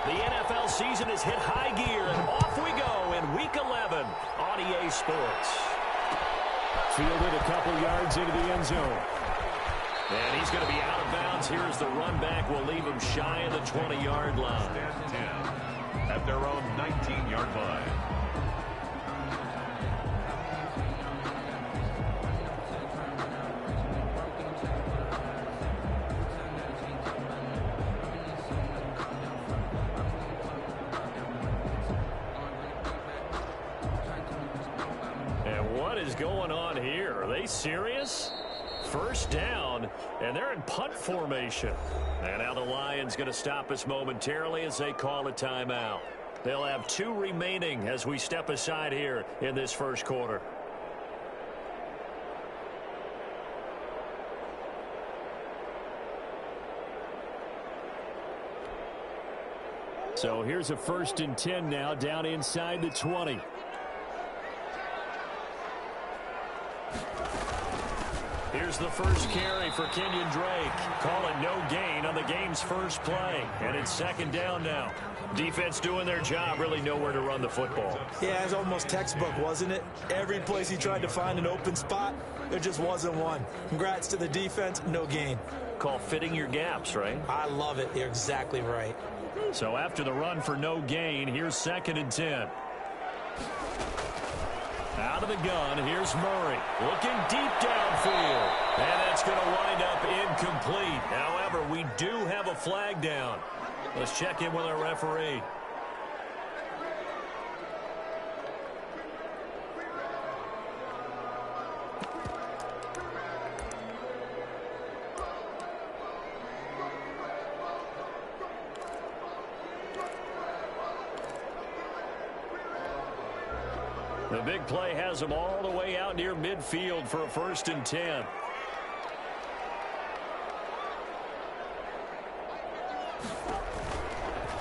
The NFL season has hit high gear, and off we go in Week 11 on EA Sports. Fielded a couple yards into the end zone. And he's going to be out of bounds. Here's the run back. We'll leave him shy of the 20-yard line. 10 at their own 19-yard line. And what is going on here? Are they serious? First down, and they're in punt formation. And now the Lions going to stop us momentarily as they call a timeout. They'll have 2 remaining as we step aside here in this first quarter. So here's a 1st and 10 now down inside the 20. Here's the first carry for Kenyon Drake. Call it no gain on the game's first play. And it's 2nd down now. Defense doing their job, really nowhere to run the football. Yeah, it's almost textbook, wasn't it? Every place he tried to find an open spot, there just wasn't one. Congrats to the defense, no gain. Call fitting your gaps, right? I love it. You're exactly right. So after the run for no gain, here's 2nd and 10. Out of the gun, here's Murray. Looking deep downfield. And that's going to wind up incomplete. However, we do have a flag down. Let's check in with our referee. The big play has him all the way out near midfield for a 1st and 10.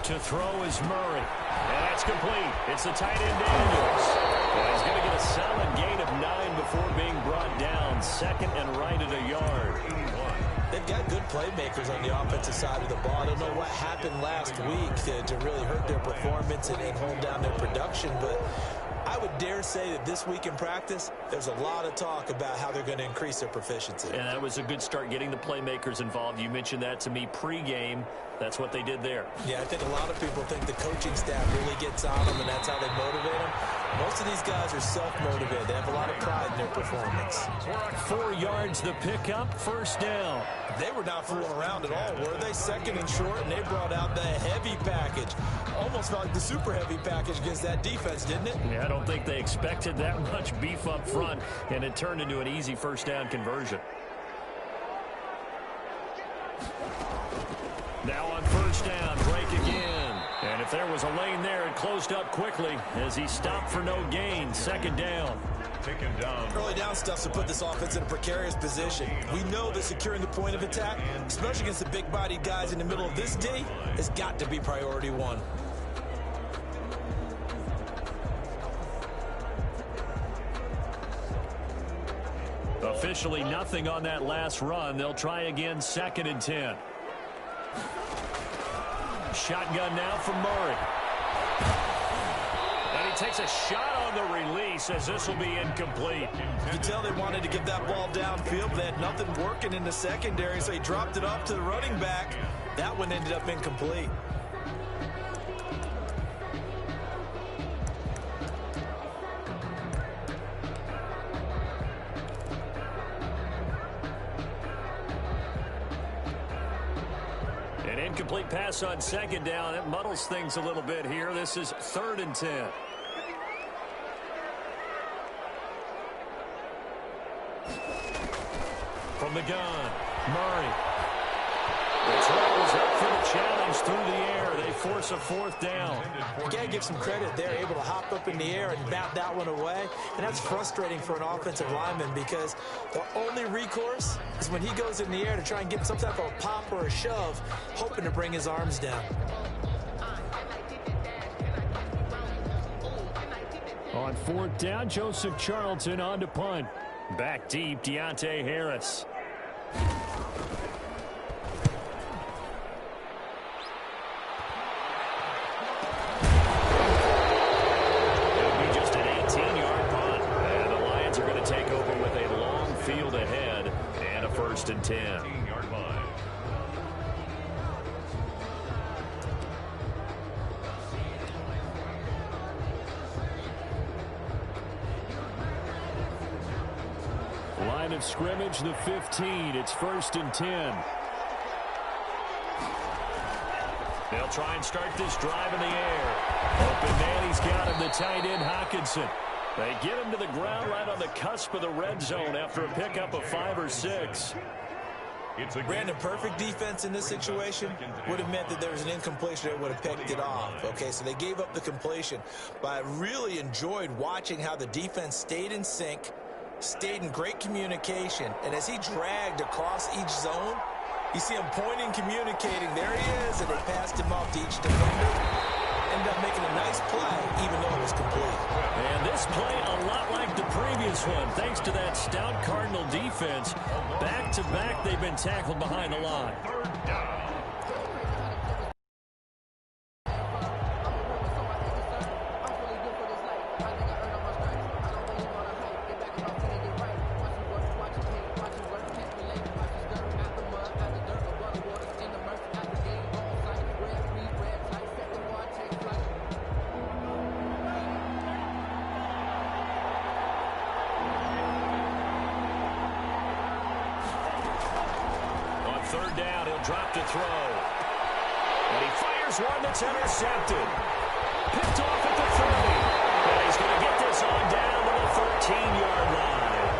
To throw is Murray. And that's complete. It's the tight end Daniels. And he's going to get a solid gain of 9 before being brought down. 2nd and right at a yard. They've got good playmakers on the offensive side of the ball. I don't know what happened last week to really hurt their performance and hold down their production, but I would dare say that this week in practice, there's a lot of talk about how they're going to increase their proficiency. And that was a good start getting the playmakers involved. You mentioned that to me pregame. That's what they did there. Yeah, I think a lot of people think the coaching staff really gets on them, and that's how they motivate them. Most of these guys are self-motivated. They have a lot of pride in their performance. 4 yards the pickup, 1st down. They were not fooling around at all, were they? 2nd and short, and they brought out the heavy package. Almost felt like the super heavy package against that defense, didn't it? Yeah, I don't think they expected that much beef up front, and it turned into an easy 1st down conversion. Now on 1st down, Drake again. And if there was a lane there, it closed up quickly as he stopped for no gain. 2nd down. Take him down. Early down stuff to put this offense in a precarious position. We know that securing the point of attack, especially against the big-bodied guys in the middle of this D, has got to be priority 1. Officially nothing on that last run. They'll try again, 2nd and 10. Shotgun now from Murray. And he takes a shot on the release as this will be incomplete. You can tell they wanted to get that ball downfield, but they had nothing working in the secondary, so he dropped it off to the running back. That one ended up incomplete. An incomplete pass on 2nd down. It muddles things a little bit here. This is 3rd and 10. From the gun, Murray. The throw was up for the challenge through the air. They force a 4th down. You got to give some credit. They're able to hop up in the air and bat that one away. And that's frustrating for an offensive lineman because the only recourse is when he goes in the air to try and get some type of a pop or a shove, hoping to bring his arms down. On 4th down, Joseph Charlton on to punt. Back deep, Deontay Harris. of scrimmage, the 15. It's 1st and 10. They'll try and start this drive in the air. Open man, he's got him, the tight end, Hockenson. They get him to the ground right on the cusp of the red zone after a pickup of 5 or 6. Brandon, perfect defense in this situation would have meant that there was an incompletion that would have picked it off. Okay, so they gave up the completion. But I really enjoyed watching how the defense stayed in sync, stayed in great communication. And as he dragged across each zone, you see him pointing, communicating. There he is, and they passed him off to each defender. Ended up making a nice play, even though it was complete. And this play a lot like the previous one, thanks to that stout Cardinal defense. Back-to-back, they've been tackled behind the line. Third down. Third down, he'll drop to throw. And he fires one that's intercepted. Picked off at the 30. And he's going to get this on down to the 13-yard line.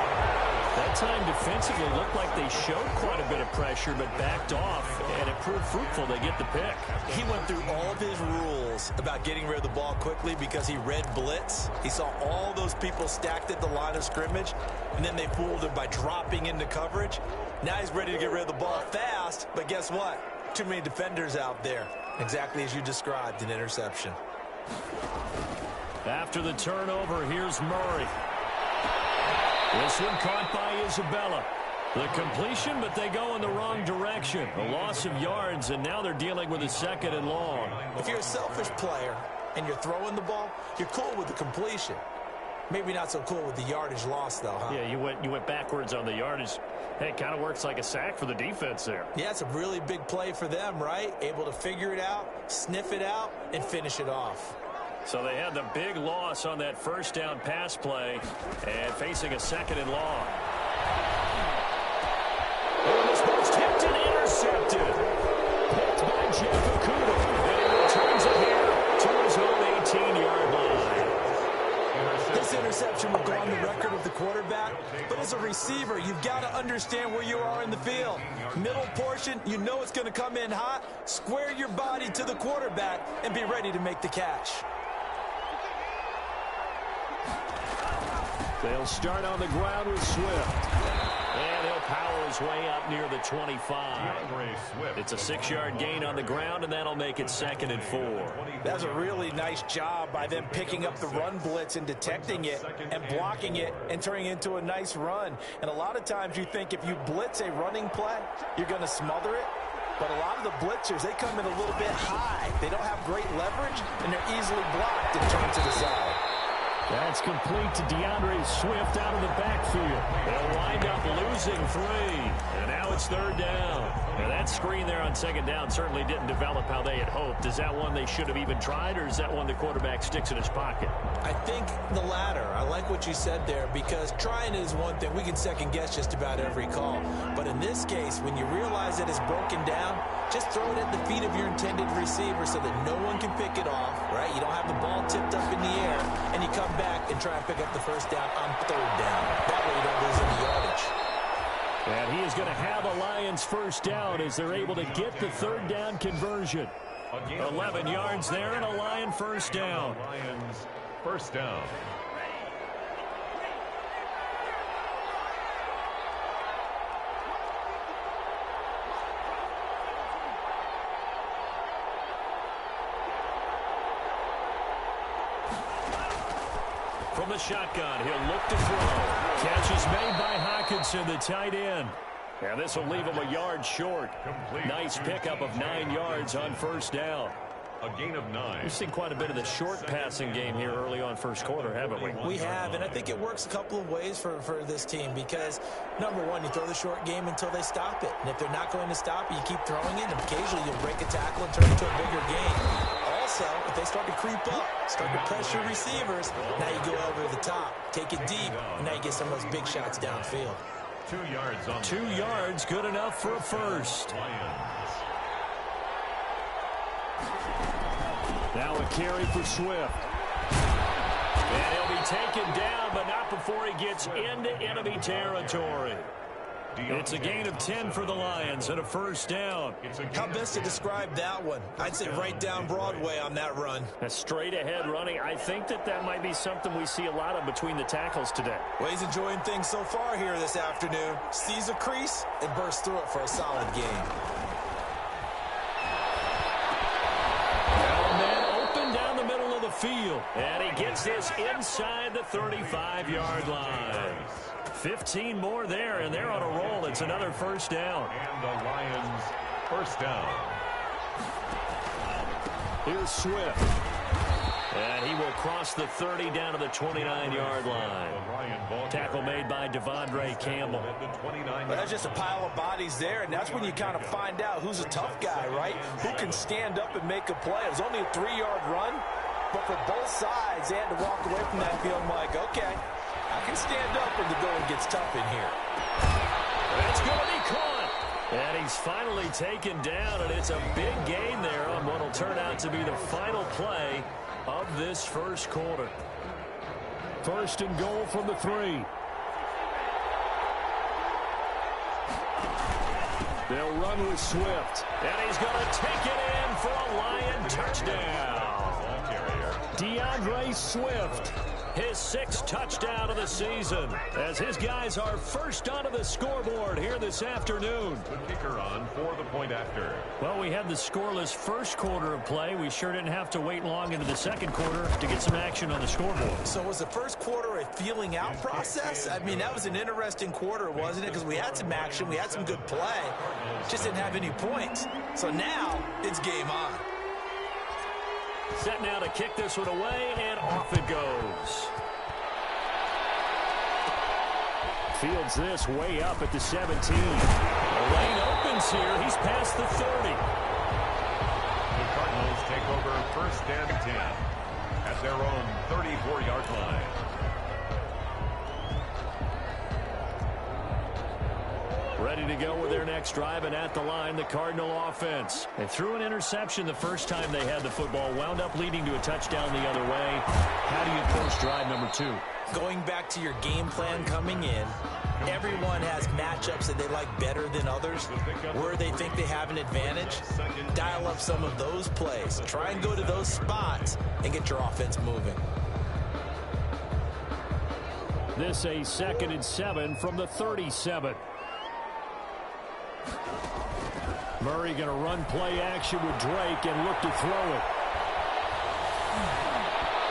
That time defensively looked like they showed quite a bit of pressure, but backed off, and it proved fruitful. They get the pick. He went through all of his rules about getting rid of the ball quickly because he read blitz. He saw all those people stacked at the line of scrimmage, and then they fooled him by dropping into coverage. Now he's ready to get rid of the ball fast, but guess what? Too many defenders out there. Exactly as you described, an interception. After the turnover, here's Murray. This one caught by Isabella. The completion, but they go in the wrong direction. A loss of yards, and now they're dealing with a 2nd and long. If you're a selfish player and you're throwing the ball, you're cool with the completion. Maybe not so cool with the yardage loss, though, huh? Yeah, you went backwards on the yardage. Hey, it kind of works like a sack for the defense there. Yeah, it's a really big play for them, right? Able to figure it out, sniff it out, and finish it off. So they had the big loss on that first down pass play and facing a 2nd and long. And this ball's tipped and intercepted. Picked by Jeff Okuda. And he returns it here to his own 18-yard line. This interception will go on the record of the quarterback, but as a receiver, you've got to understand where you are in the field. Middle portion, you know it's going to come in hot. Square your body to the quarterback and be ready to make the catch. They'll start on the ground with Swift. And he'll power his way up near the 25. It's a 6-yard gain on the ground, and that'll make it 2nd and 4. That's a really nice job by them picking up the run blitz and detecting it and blocking it and turning it into a nice run. And a lot of times you think if you blitz a running play, you're going to smother it. But a lot of the blitzers, they come in a little bit high. They don't have great leverage, and they're easily blocked and turned to the side. That's complete to DeAndre Swift out of the backfield. They'll wind up losing 3. And now it's 3rd down. And that screen there on 2nd down certainly didn't develop how they had hoped. Is that one they should have even tried, or is that one the quarterback sticks in his pocket? I think the latter. I like what you said there, because trying is one thing. We can second guess just about every call. But in this case, when you realize that it's broken down, just throw it at the feet of your intended receiver so that no one can pick it off, right? You don't have the ball tipped up in the air, and you come back and try and pick up the first down on 3rd down. That way you don't lose any yardage. And he is going to have a Lions first down as they're able to get the 3rd down conversion. 11 yards there and a Lion first down. Lions first down. From the shotgun, he'll look to throw. Catch is made by Hockenson, the tight end. And this will leave him a yard short. Nice pickup of 9 yards on first down. A gain of 9. We've seen quite a bit of the short passing game here early on first quarter, haven't we? We have, and I think it works a couple of ways for this team because, number one, you throw the short game until they stop it. And if they're not going to stop it, you keep throwing it, and occasionally you'll break a tackle and turn it into a bigger game. Also, if they start to creep up, start to pressure receivers, now you go over the top, take it deep, and now you get some of those big shots downfield. 2 yards on 2 yards, good enough for a first. Lions. Now a carry for Swift. And he'll be taken down, but not before he gets into enemy territory. It's a gain of 10 for the Lions and a first down. How best to describe that one? I'd say right down Broadway on that run. A straight ahead running. I think that might be something we see a lot of between the tackles today. Well, he's enjoying things so far here this afternoon. Sees a crease and bursts through it for a solid gain. Well, man, open down the middle of the field. And he gets this inside the 35-yard line. 15 more there, and they're on a roll. It's another first down. And the Lions first down. Here's Swift. And he will cross the 30 down to the 29-yard line. Tackle made by Devondre Campbell. Well, that's just a pile of bodies there, and that's when you kind of find out who's a tough guy, right? Who can stand up and make a play. It was only a 3-yard run, but for both sides, they had to walk away from that feeling like, okay, I can stand up when the going gets tough in here. It's going to be caught. And he's finally taken down, and it's a big gain there on what will turn out to be the final play of this first quarter. First and goal from the 3. They'll run with Swift. And he's going to take it in for a Lion touchdown. DeAndre Swift, his 6th touchdown of the season, as his guys are first onto the scoreboard here this afternoon. The kicker on for the point after. Well, we had the scoreless first quarter of play. We sure didn't have to wait long into the second quarter to get some action on the scoreboard. So was the first quarter a feeling out process? I mean, that was an interesting quarter, wasn't it? Because we had some action, we had some good play, just didn't have any points. So now it's game on. Set now to kick this one away, and off it goes. Fields this way up at the 17. The lane opens here. He's past the 30. The Cardinals take over first and 10 at their own 34-yard line. Ready to go with their next drive, and at the line, the Cardinal offense. They threw an interception the first time they had the football, wound up leading to a touchdown the other way. How do you approach drive number 2? Going back to your game plan coming in, everyone has matchups that they like better than others. Where they think they have an advantage, dial up some of those plays. Try and go to those spots and get your offense moving. This a 2nd and 7 from the 37. Murray going to run play action with Drake and look to throw it.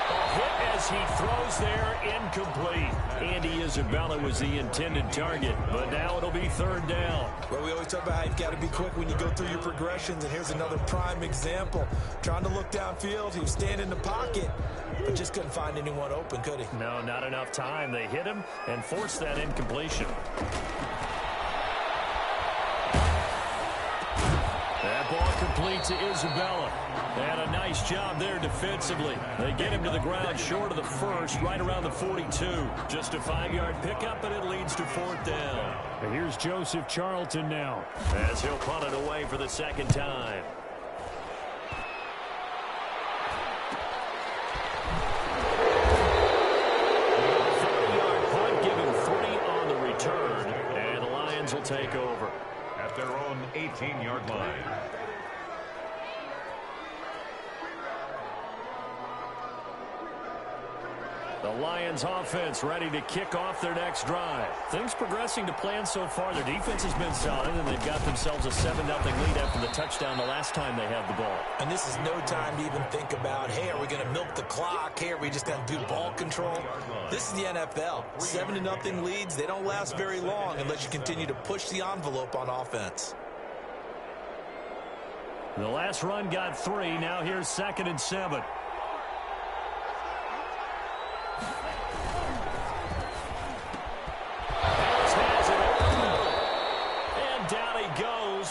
A hit as he throws there, incomplete. Andy Isabella was the intended target, but now it'll be 3rd down. Well, we always talk about how you've got to be quick when you go through your progressions, and here's another prime example. Trying to look downfield, he was standing in the pocket, but just couldn't find anyone open, could he? No, not enough time. They hit him and forced that incompletion. That ball complete to Isabella. And a nice job there defensively. They get him to the ground short of the first, right around the 42. Just a 5-yard pickup, and it leads to 4th down. And here's Joseph Charlton now, as he'll punt it away for the 2nd time. Will take over at their own 18-yard line. The Lions offense ready to kick off their next drive. Things progressing to plan so far. Their defense has been solid, and they've got themselves a 7-0 lead after the touchdown the last time they had the ball. And this is no time to even think about, hey, are we going to milk the clock? Hey, are we just going to do ball control? This is the NFL. 7-0 leads, they don't last very long unless you continue to push the envelope on offense. The last run got 3. Now here's 2nd and 7.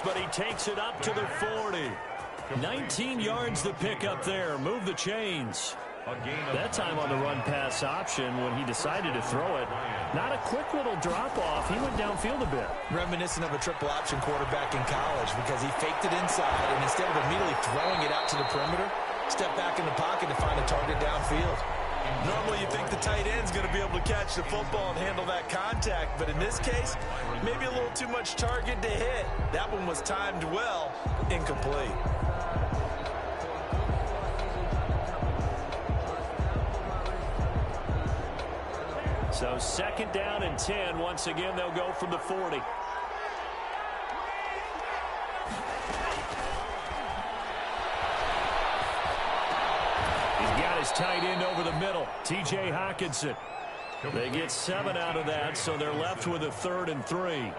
But he takes it up to the 40. 19 yards to pick up there. Move the chains. That time on the run-pass option when he decided to throw it. Not a quick little drop-off. He went downfield a bit. Reminiscent of a triple option quarterback in college because he faked it inside, and instead of immediately throwing it out to the perimeter, stepped back in the pocket to find a target downfield. Normally you think the tight end's going to be able to catch the football and handle that contact, but in this case, maybe a little too much target to hit. That one was timed well, incomplete. So 2nd down and 10. Once again, they'll go from the 40. He's got his tight end over the middle, T.J. Hockenson. They get 7 out of that, so they're left with a 3rd and 3.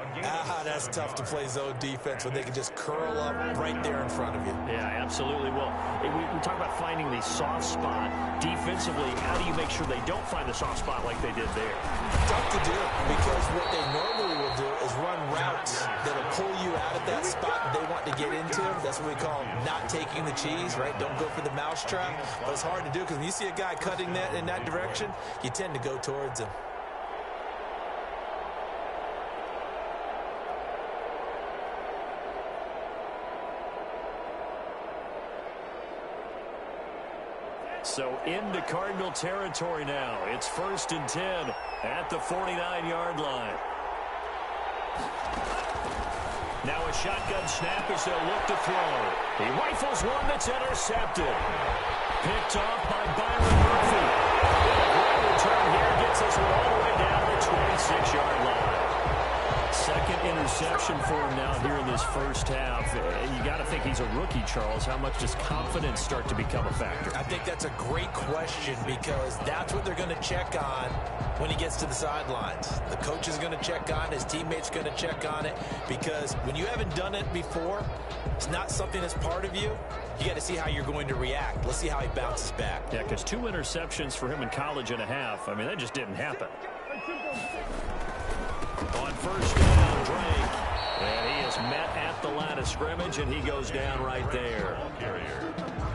That's tough to play zone defense when they can just curl up right there in front of you. Yeah, absolutely. Well, we talk about finding the soft spot. Defensively, how do you make sure they don't find the soft spot like they did there? Tough to do because what they normally will do is run routes that will pull you out of that spot they want to get into. That's what we call not taking the cheese, right? Don't go for the mousetrap. But it's hard to do because when you see a guy cutting that in that direction, you tend to go towards him. So into Cardinal territory now. It's 1st and 10 at the 49-yard line. Now a shotgun snap as they'll look to throw. He rifles one that's intercepted. Picked off by Byron Murphy. Great return here gets us all the way down the 26-yard line. 2nd interception for him now here in this first half. You got to think he's a rookie, Charles. How much does confidence start to become a factor? I think that's a great question because that's what they're going to check on when he gets to the sidelines. The coach is going to check on it. His teammates going to check on it because when you haven't done it before, it's not something that's part of you. You got to see how you're going to react. Let's see how he bounces back. Yeah, because 2 interceptions for him in college and a half. I mean, that just didn't happen. On 1st down, Drake. And he is met at the line of scrimmage, and he goes down right there.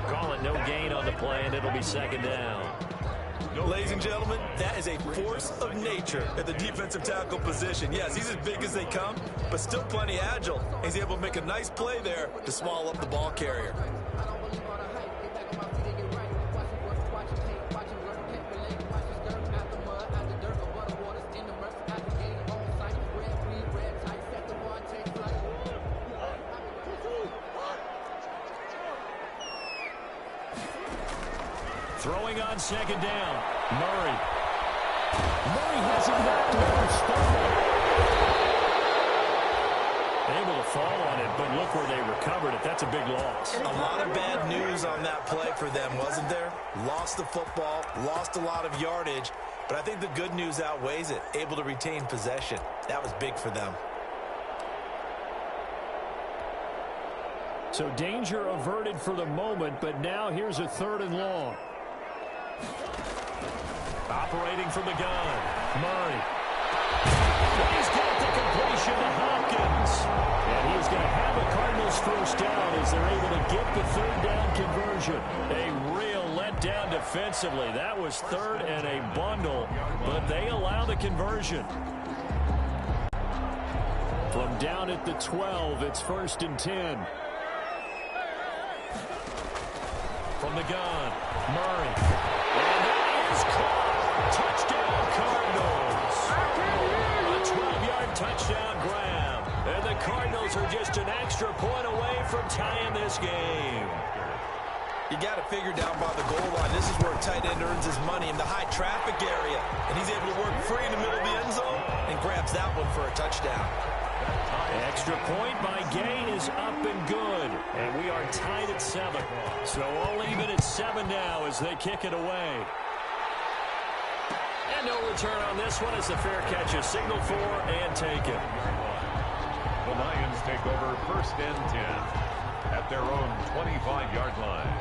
Call it no gain on the play, and it'll be 2nd down. Ladies and gentlemen, that is a force of nature at the defensive tackle position. Yes, he's as big as they come, but still plenty agile. He's able to make a nice play there to swallow up the ball carrier. Throwing on 2nd down, Murray. Murray has it knocked over, stumble. Able to fall on it, but look where they recovered it. That's a big loss. A lot of bad news on that play for them, wasn't there? Lost the football, lost a lot of yardage, but I think the good news outweighs it. Able to retain possession. That was big for them. So danger averted for the moment, but now here's a 3rd and long. Operating from the gun, Murray. He's got the completion to Hopkins. And he's going to have a Cardinals 1st down as they're able to get the 3rd down conversion. A real letdown defensively. That was 3rd and a bundle, but they allow the conversion. From down at the 12, it's 1st and 10. From the gun, Murray. And that is caught. Touchdown, Cardinals. A 12-yard touchdown grab. And the Cardinals are just an extra point away from tying this game. You got to figure down by the goal line. This is where a tight end earns his money in the high traffic area. And he's able to work free in the middle of the end zone and grabs that one for a touchdown. Extra point by Gay is up and good. And we are tied at 7. So all even at 7 now as they kick it away. And no return on this one as the fair catch is signaled for and taken. The Lions take over 1st and 10 at their own 25-yard line.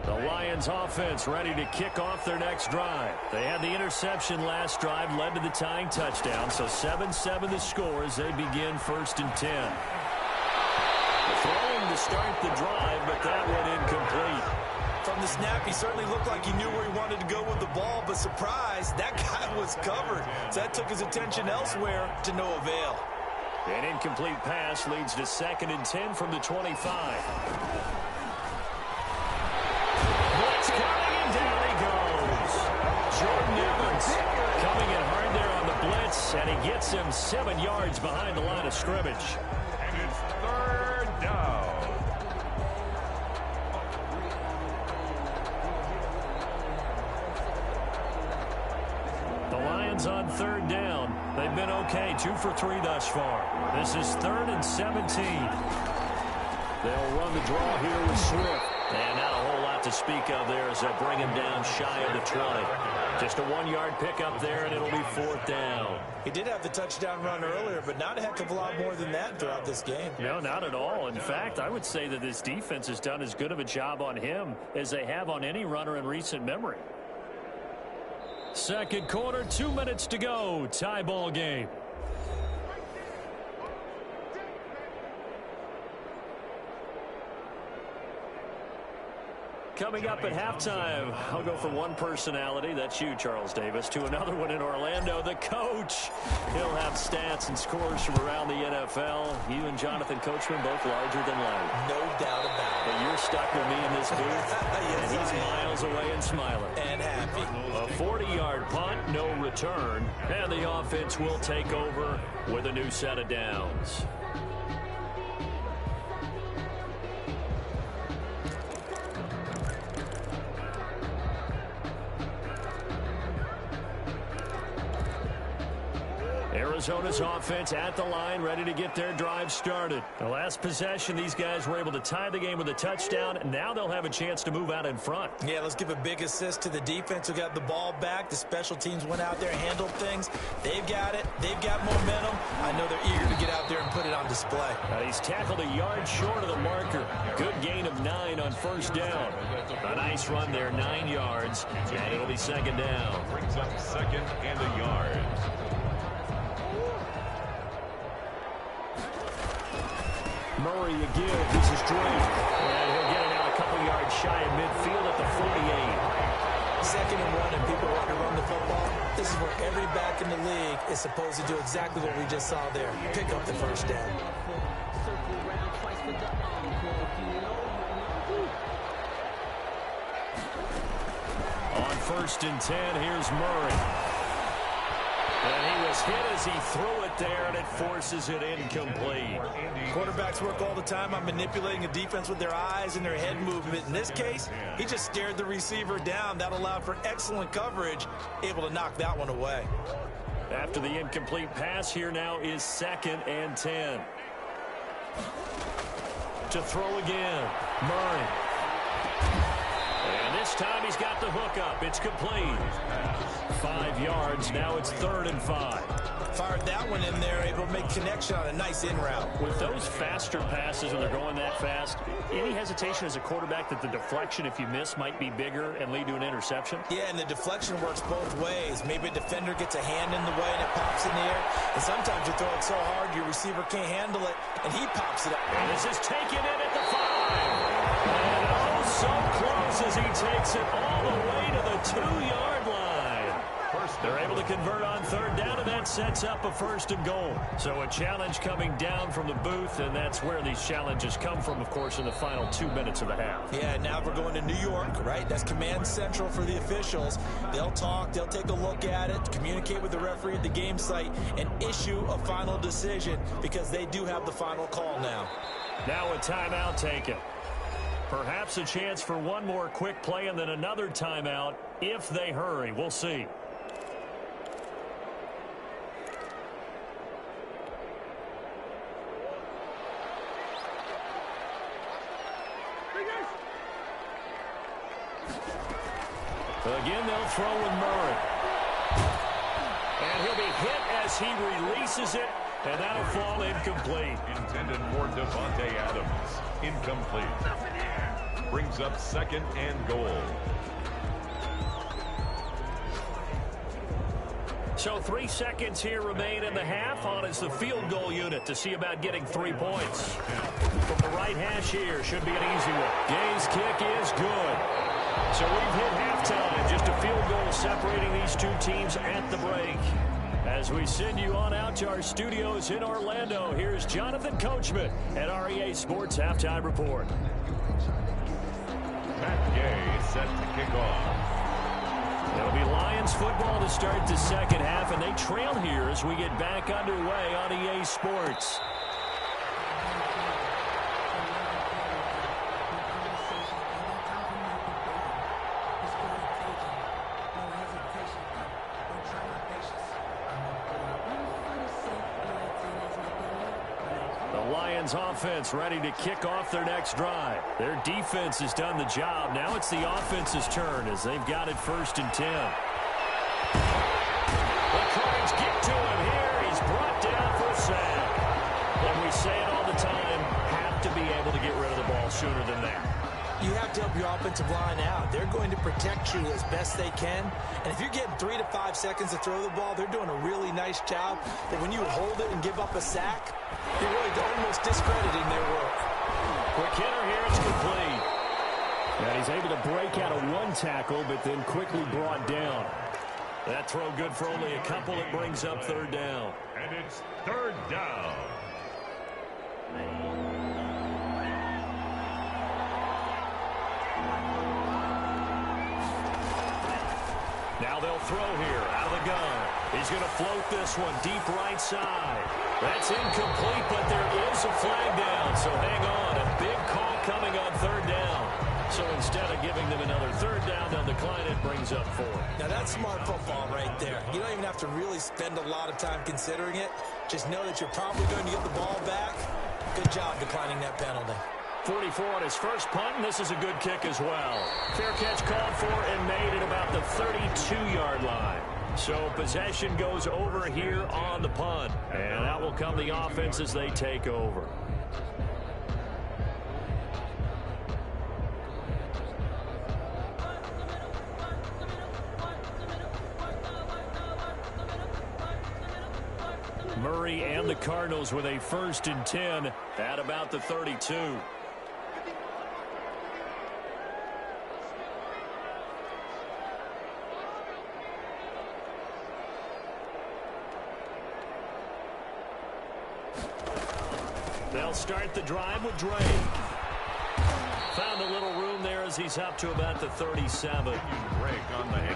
The Lions offense ready to kick off their next drive. They had the interception last drive, led to the tying touchdown, so 7-7 the score as they begin 1st and 10. Throwing to start the drive, but that one incomplete. From the snap, he certainly looked like he knew where he wanted to go with the ball, but surprise, that guy was covered. So that took his attention elsewhere to no avail. An incomplete pass leads to 2nd and 10 from the 25. Blitz coming, and down he goes. Jordan Evans coming in hard there on the blitz, and he gets him 7 yards behind the line of scrimmage. And it's 3rd down. The Lions on 3rd down. They've been okay, 2 for 3 thus far. This is 3rd and 17. They'll run the draw here with Swift. And not a whole lot to speak of there as they'll bring him down shy of the 20. Just a 1-yard pickup there, and it'll be 4th down. He did have the touchdown run earlier, but not a heck of a lot more than that throughout this game. No, not at all. In fact, I would say that this defense has done as good of a job on him as they have on any runner in recent memory. 2nd quarter, 2 minutes to go. Tie ball game. Coming up at halftime, I'll go from one personality, that's you, Charles Davis, to another one in Orlando, the coach. He'll have stats and scores from around the NFL. You and Jonathan Coachman both larger than life. No doubt about it. But you're stuck with me in this booth, Yes, and he's miles away and smiling. And happy. A 40-yard punt, no return, and the offense will take over with a new set of downs. Arizona's offense at the line, ready to get their drive started. The last possession, these guys were able to tie the game with a touchdown, and now they'll have a chance to move out in front. Yeah, let's give a big assist to the defense who got the ball back. The special teams went out there, handled things. They've got it. They've got momentum. I know they're eager to get out there and put it on display. He's tackled a yard short of the marker. Good gain of 9 on 1st down. A nice run there, 9 yards, and it'll be 2nd down. Brings up 2nd and a yard. Murray again. This is Drake. And he'll get it out a couple yards shy of midfield at the 48. 2nd and 1, and people want to run the football. This is where every back in the league is supposed to do exactly what we just saw there. Pick up the 1st down. On 1st and 10, here's Murray. And he was hit as he threw it there, and it forces it incomplete. Quarterbacks work all the time on manipulating a defense with their eyes and their head movement. In this case, he just stared the receiver down. That allowed for excellent coverage, able to knock that one away. After the incomplete pass, here now is 2nd and 10. To throw again, Murray. And this time he's got the hook up. It's complete. 5 yards. Now it's 3rd and 5. Fired that one in there, able to make connection on a nice in route. With those faster passes when they're going that fast, any hesitation as a quarterback that the deflection, if you miss, might be bigger and lead to an interception? Yeah, and the deflection works both ways. Maybe a defender gets a hand in the way and it pops in the air. And sometimes you throw it so hard your receiver can't handle it, and he pops it up. And this is taken in at the 5. And oh, so close as he takes it all the way to the 2-yard line. They're able to convert on 3rd down, and that sets up a 1st and goal. So a challenge coming down from the booth, and that's where these challenges come from, of course, in the final 2 minutes of the half. Yeah, now we're going to New York, right? That's command central for the officials. They'll talk, they'll take a look at it, communicate with the referee at the game site, and issue a final decision because they do have the final call now. Now a timeout taken. Perhaps a chance for one more quick play and then another timeout if they hurry. We'll see. Again, they'll throw with Murray. And he'll be hit as he releases it, and that'll fall incomplete. Intended for Devontae Adams. Incomplete. brings up 2nd and goal. So 3 seconds here remain in the half. On is the field goal unit to see about getting 3 points. From the right hash here, should be an easy one. Gay's kick is good. So we've hit halftime. Just a field goal separating these two teams at the break. As we send you on out to our studios in Orlando, here's Jonathan Coachman at REA Sports Halftime Report. Matt Gay set to kick off. It'll be Lions football to start the second half, and they trail here as we get back underway on EA Sports. Offense ready to kick off their next drive. Their defense has done the job. Now it's the offense's turn as they've got it 1st and 10. The Cards get to him here. He's brought down for a sack. And we say it all the time, have to be able to get rid of the ball sooner than that. You have to help your offensive line out. They're going to protect you as best they can. And if you're getting 3 to 5 seconds to throw the ball, they're doing a really nice job. But when you hold it and give up a sack, you're really almost discrediting their work. Quick hitter here, it's complete. And he's able to break out of 1 tackle, but then quickly brought down. That throw good for only a couple. It brings up 3rd down. And it's 3rd down. Now they'll throw here out of the gun. He's going to float this one deep right side. That's incomplete, but there is a flag down. So hang on. A big call coming on 3rd down. So instead of giving them another 3rd down, they'll decline it. Brings up 4. Now that's smart football right there. You don't even have to really spend a lot of time considering it. Just know that you're probably going to get the ball back. Good job declining that penalty. 44 on his first punt, and this is a good kick as well. Fair catch called for and made at about the 32-yard line. So possession goes over here on the punt, and that will come the offense as they take over. Murray and the Cardinals with a 1st and 10 at about the 32. They'll start the drive with Drake. Found a little room there as he's up to about the 37.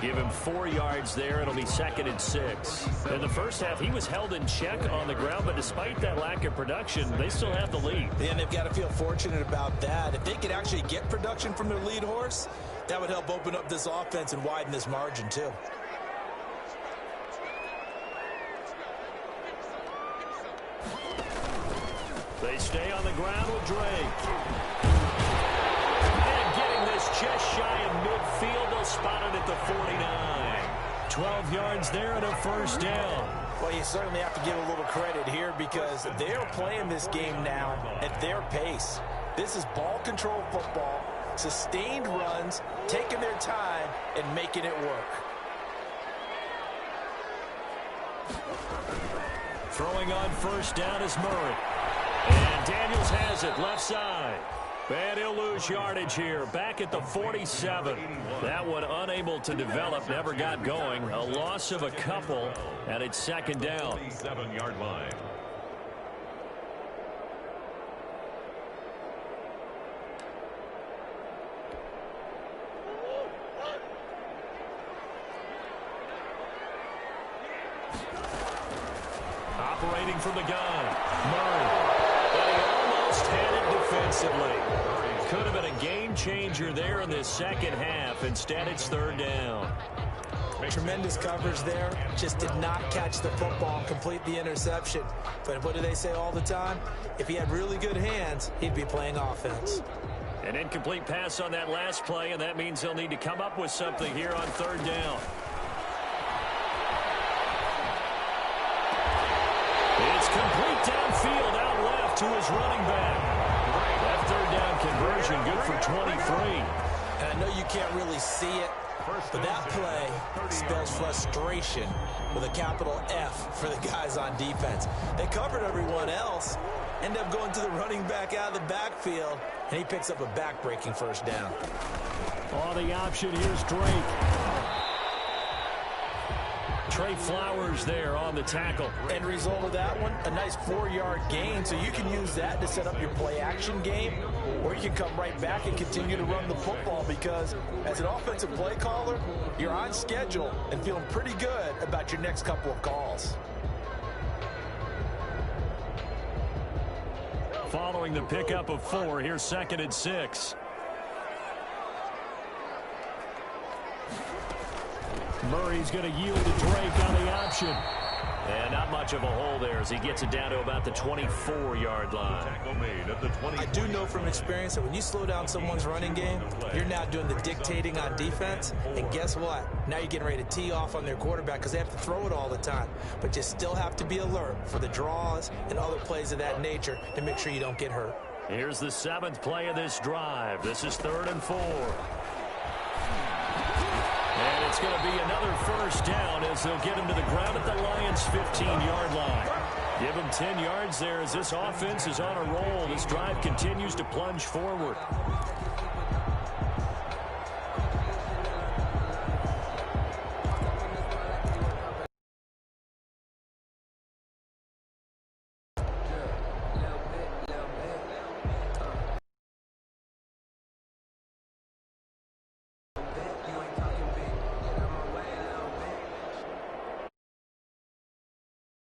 Give him 4 yards there. It'll be 2nd and 6. In the first half, he was held in check on the ground, but despite that lack of production, they still have the lead. And they've got to feel fortunate about that. If they could actually get production from their lead horse, that would help open up this offense and widen this margin too. They stay on the ground with Drake. And getting this just shy of midfield, they'll spot it at the 49. 12 yards there and a 1st down. Well, you certainly have to give a little credit here because they're playing this game now at their pace. This is ball control football, sustained runs, taking their time, and making it work. Throwing on 1st down is Murray. And Daniels has it left side. And he'll lose yardage here. Back at the 47. That one unable to develop. Never got going. A loss of a couple. And it's 2nd down. 7-yard line. Operating from the gun. Murray. But he almost had it defensively. Could have been a game changer there in this second half. Instead, it's 3rd down. Tremendous coverage there. Just did not catch the football and complete the interception. But what do they say all the time? If he had really good hands, he'd be playing offense. An incomplete pass on that last play, and that means they'll need to come up with something here on 3rd down. It's complete downfield out left to his running back. That 3rd down 2-point conversion, good for 23. And I know you can't really see it, but that play spells frustration with a capital F for the guys on defense. They covered everyone else, end up going to the running back out of the backfield, and he picks up a back-breaking first down. On the option, here's Drake. Trey Flowers there on the tackle. End result of that one, a nice 4-yard gain, so you can use that to set up your play-action game, or you can come right back and continue to run the football because as an offensive play caller, you're on schedule and feeling pretty good about your next couple of calls. Following the pickup of 4, here's 2nd and 6. Murray's going to yield to Drake on the option. And not much of a hole there as he gets it down to about the 24-yard line. I do know from experience that when you slow down someone's running game, you're now doing the dictating on defense. And guess what? Now you're getting ready to tee off on their quarterback because they have to throw it all the time. But you still have to be alert for the draws and other plays of that nature to make sure you don't get hurt. Here's the 7th play of this drive. This is 3rd and 4. And it's going to be another first down as they'll get him to the ground at the Lions' 15-yard line. Give him 10 yards there as this offense is on a roll. This drive continues to plunge forward.